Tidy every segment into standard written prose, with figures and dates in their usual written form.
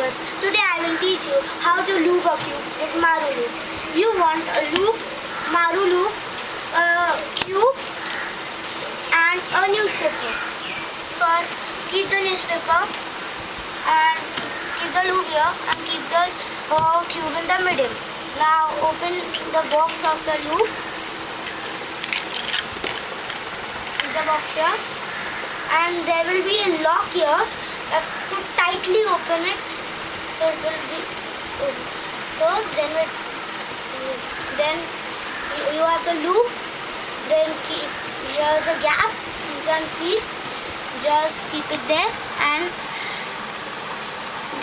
viewers, today I will teach you how to lube a cube with maru lube. You want a maru lube, a cube and a newspaper. First, keep the newspaper and keep the lube here and keep the cube in the middle. Now open the box of the lube. Keep the box here and there will be a lock here. You have to tightly open it so it will be open. So then you have the loop. Then here's a gap, so you can see. Just keep it there and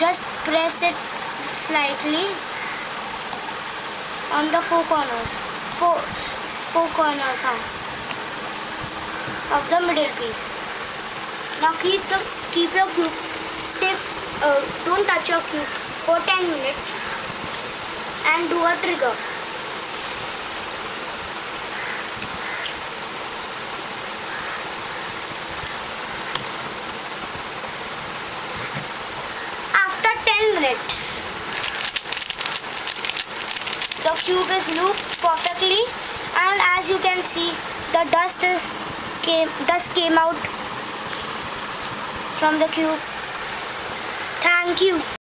just press it slightly on the four corners of the middle piece. Now keep your cube stiff. Don't touch your cube for 10 minutes and do a trigger. After 10 minutes, the cube is looped perfectly, and as you can see, the dust came out from the cube. Thank you.